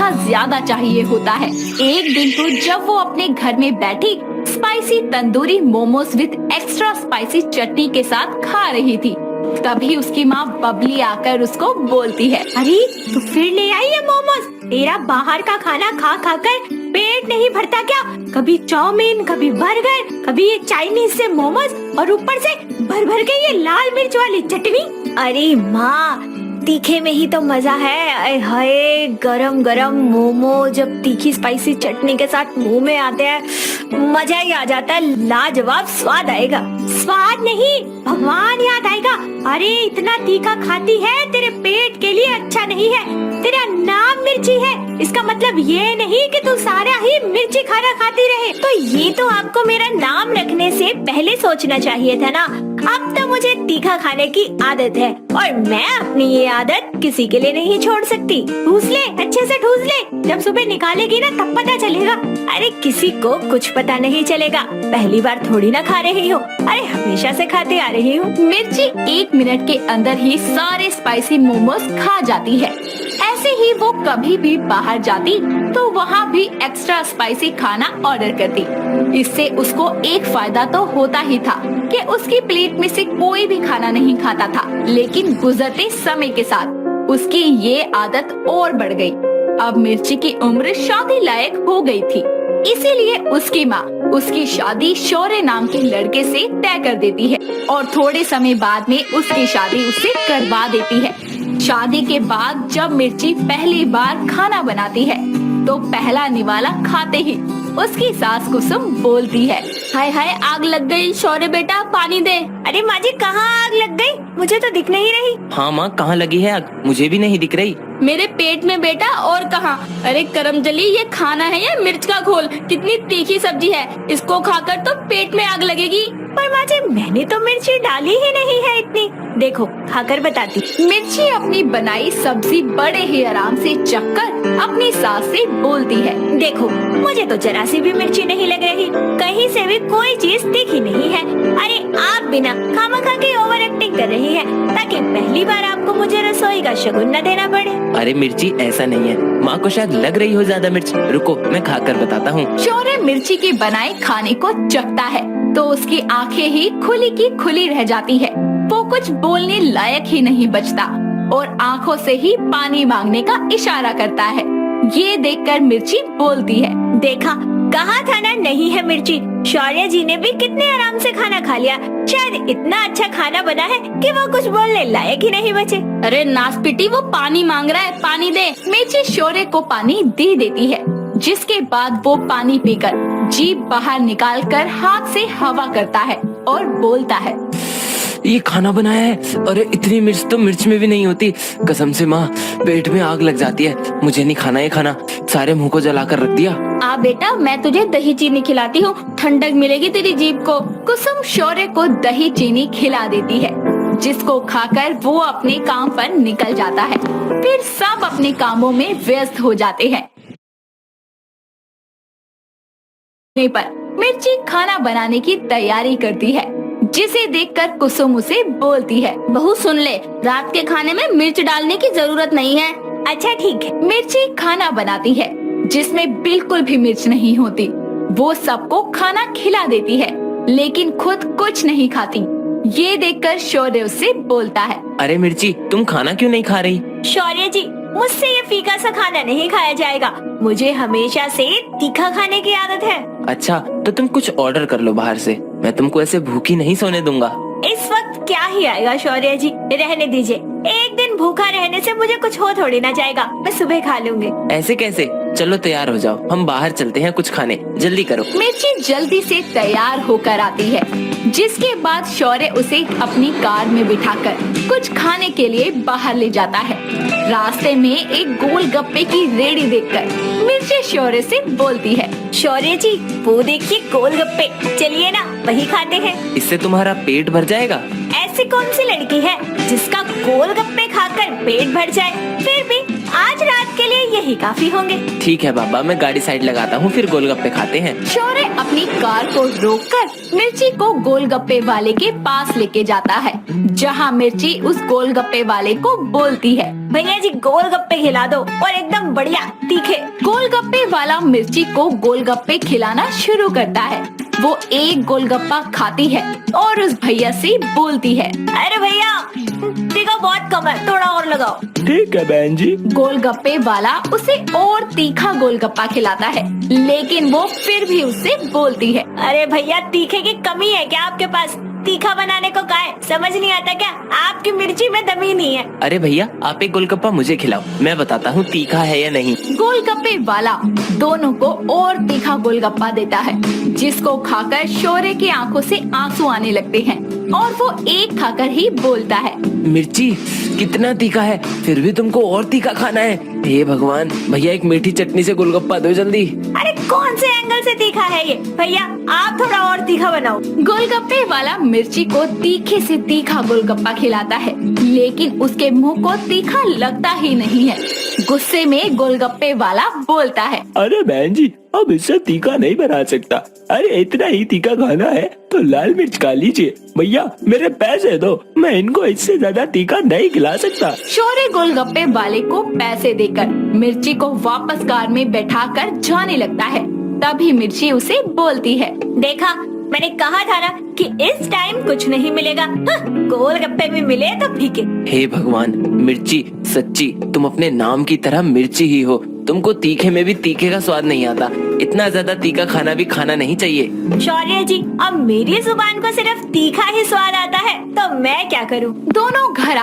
तीखा ज्यादा चाहिए होता है। एक दिन तो जब वो अपने घर में बैठी spicy tandoori momos with extra spicy chutney के साथ खा रही थी, तभी उसकी माँ बबली आकर उसको बोलती है, अरे तू फिर ले आई है मोमोज? तेरा बाहर का खाना खा खा कर पेट नहीं भरता क्या? कभी चाउमीन, कभी बर्गर, कभी ये चाइनीज से मोमोज और ऊपर से भर भर के ये लाल मिर्च वाली चटनी। अरे माँ, तीखे में ही तो मजा है। अरे हाय, गरम गरम मोमो जब तीखी स्पाइसी चटनी के साथ मुंह में आते हैं, मजा ही आ जाता है। लाजवाब स्वाद आएगा। स्वाद नहीं, भगवान याद आएगा। अरे इतना तीखा खाती है, तेरे पेट के लिए अच्छा नहीं है। तेरा नाम मिर्ची है, इसका मतलब ये नहीं कि तू सारा ही मिर्ची खाना खाती रहे। तो ये तो आपको मेरा नाम रखने से पहले सोचना चाहिए था ना। अब तो मुझे तीखा खाने की आदत है और मैं अपनी ये आदत किसी के लिए नहीं छोड़ सकती। ठूस ले, अच्छे से ठूस ले। जब सुबह निकालेगी ना तब पता चलेगा। अरे किसी को कुछ पता नहीं चलेगा, पहली बार थोड़ी ना खा रही हो। अरे हमेशा से खाते आ रही हूँ। मिर्ची 1 मिनट के अंदर ही सारे स्पाइसी मोमोज खा जाती है। ऐसे ही वो कभी भी बाहर जाती तो वहाँ भी एक्स्ट्रा स्पाइसी खाना ऑर्डर करती। इससे उसको एक फायदा तो होता ही था कि उसकी प्लेट में से कोई भी खाना नहीं खाता था, लेकिन गुजरते समय के साथ उसकी ये आदत और बढ़ गई। अब मिर्ची की उम्र शादी लायक हो गई थी, इसीलिए उसकी माँ उसकी शादी शौर्य नाम के लड़के से तय कर देती है और थोड़े समय बाद में उसकी शादी उससे करवा देती है। शादी के बाद जब मिर्ची पहली बार खाना बनाती है तो पहला निवाला खाते ही उसकी सास कुसुम बोलती है, हाय हाय, आग लग गई। शौर्य बेटा पानी दे। अरे माँ जी, कहाँ आग लग गई? मुझे तो दिख नहीं रही। हाँ माँ, कहाँ लगी है आग? मुझे भी नहीं दिख रही। मेरे पेट में बेटा, और कहाँ? अरे करमजली, ये खाना है या मिर्च का घोल? कितनी तीखी सब्जी है, इसको खाकर तो पेट में आग लगेगी। पर माँ जी, मैंने तो मिर्ची डाली ही नहीं है इतनी। देखो, खाकर बताती। मिर्ची अपनी बनाई सब्जी बड़े ही आराम से चखकर अपनी सास से बोलती है, देखो, मुझे तो जरा सी भी मिर्ची नहीं लग रही, कहीं से भी कोई चीज तीखी नहीं है। अरे आप बिना खामखा के ओवर एक्टिंग कर रही है ताकि पहली बार आपको मुझे रसोई का शगुन न देना पड़े। अरे मिर्ची, ऐसा नहीं है, माँ को शायद लग रही हो ज्यादा मिर्च। रुको, मैं खाकर बताता हूँ। शौर्य मिर्ची की बनाई खाने को चखता है तो उसकी आंखें ही खुली की खुली रह जाती है। वो कुछ बोलने लायक ही नहीं बचता और आंखों से ही पानी मांगने का इशारा करता है। ये देखकर मिर्ची बोलती है, देखा, कहा था ना नहीं है मिर्ची। शौर्य जी ने भी कितने आराम से खाना खा लिया। शायद इतना अच्छा खाना बना है कि वो कुछ बोलने लायक ही नहीं बचे। अरे नासपिटी, वो पानी मांग रहा है, पानी दे। मिर्ची शौर्य को पानी दे देती है, जिसके बाद वो पानी पीकर जीभ बाहर निकालकर हाथ से हवा करता है और बोलता है, ये खाना बनाया है। अरे इतनी मिर्च तो मिर्च में भी नहीं होती। कसम से माँ, पेट में आग लग जाती है। मुझे नहीं खाना ये खाना, सारे मुंह को जलाकर रख दिया। आ बेटा, मैं तुझे दही चीनी खिलाती हूँ, ठंडक मिलेगी तेरी जीभ को। कुसुम शौर्य को दही चीनी खिला देती है, जिसको खाकर वो अपने काम पर निकल जाता है। फिर सब अपने कामों में व्यस्त हो जाते हैं। पर मिर्ची खाना बनाने की तैयारी करती है, जिसे देखकर कुसुम उसे बोलती है, बहू सुन ले, रात के खाने में मिर्च डालने की जरूरत नहीं है। अच्छा ठीक है। मिर्ची खाना बनाती है जिसमें बिल्कुल भी मिर्च नहीं होती। वो सबको खाना खिला देती है, लेकिन खुद कुछ नहीं खाती। ये देखकर शौर्य उससे बोलता है, अरे मिर्ची, तुम खाना क्यों नहीं खा रही? शौर्य जी, मुझसे ये फीका सा खाना नहीं खाया जाएगा। मुझे हमेशा से तीखा खाने की आदत है। अच्छा, तो तुम कुछ ऑर्डर कर लो बाहर से। मैं तुमको ऐसे भूखी नहीं सोने दूंगा। इस वक्त क्या ही आएगा शौर्य जी, रहने दीजिए। एक दिन भूखा रहने से मुझे कुछ हो थोड़ी ना जाएगा, मैं सुबह खा लूंगी। ऐसे कैसे? चलो तैयार हो जाओ, हम बाहर चलते हैं कुछ खाने। जल्दी करो। मिर्ची जल्दी से तैयार होकर आती है, जिसके बाद शौर्य उसे अपनी कार में बिठाकर कुछ खाने के लिए बाहर ले जाता है। रास्ते में एक गोलगप्पे की रेडी देखकर मिर्ची शौर्य से बोलती है, शौर्य जी, वो देखिए गोलगप्पे, चलिए ना वही खाते हैं। इससे तुम्हारा पेट भर जाएगा। ऐसी कौन सी लड़की है जिसका गोलगप्पे खाकर पेट भर जाए? फिर भी आज रात के लिए यही काफी होंगे। ठीक है बाबा, मैं गाड़ी साइड लगाता हूँ, फिर गोलगप्पे खाते हैं। शौर्य अपनी कार को रोककर मिर्ची को गोलगप्पे वाले के पास लेके जाता है, जहाँ मिर्ची उस गोलगप्पे वाले को बोलती है, भैया जी गोलगप्पे खिला दो और एकदम बढ़िया तीखे। गोलगप्पे वाला मिर्ची को गोलगप्पे खिलाना शुरू करता है। वो एक गोलगप्पा खाती है और उस भैया से बोलती है, अरे भैया तीखा बहुत कम है, थोड़ा और लगाओ। ठीक है बहन जी। गोलगप्पे वाला उसे और तीखा गोलगप्पा खिलाता है, लेकिन वो फिर भी उससे बोलती है, अरे भैया तीखे की कमी है क्या आपके पास? तीखा बनाने को कहा है, समझ नहीं आता क्या? आपकी मिर्ची में दमी नहीं है। अरे भैया, आप एक गोलगप्पा मुझे खिलाओ, मैं बताता हूँ तीखा है या नहीं। गोलगप्पे वाला दोनों को और तीखा गोलगप्पा देता है, जिसको खाकर शौर्य की आंखों से आंसू आने लगते हैं और वो एक खाकर ही बोलता है, मिर्ची कितना तीखा है, फिर भी तुमको और तीखा खाना है। हे भगवान, भैया एक मीठी चटनी से गोलगप्पा दो जल्दी। अरे कौन से एंगल से तीखा है ये? भैया आप थोड़ा और तीखा बनाओ। गोलगप्पे वाला मिर्ची को तीखे से तीखा गोलगप्पा खिलाता है, लेकिन उसके मुंह को तीखा लगता ही नहीं है। गुस्से में गोलगप्पे वाला बोलता है, अरे बहन जी, अब इससे तीखा नहीं बना सकता। अरे इतना ही तीखा खाना है तो लाल मिर्च खा लीजिए। भैया मेरे पैसे दो, मैं इनको इससे ज्यादा तीखा नहीं खिला सकता। शौर्य गोलगप्पे वाले को पैसे देकर मिर्ची को वापस कार में बैठाकर जाने लगता है। तभी मिर्ची उसे बोलती है, देखा, मैंने कहा था ना कि इस टाइम कुछ नहीं मिलेगा। गोलगप्पे भी मिले तो फीके। हे भगवान, मिर्ची सच्ची तुम अपने नाम की तरह मिर्ची ही हो। तुमको तीखे में भी तीखे का स्वाद नहीं आता। इतना ज्यादा तीखा खाना भी खाना नहीं चाहिए। शौर्य जी, अब मेरी जुबान को सिर्फ तीखा ही स्वाद आता है तो मैं क्या करूं? दोनों घर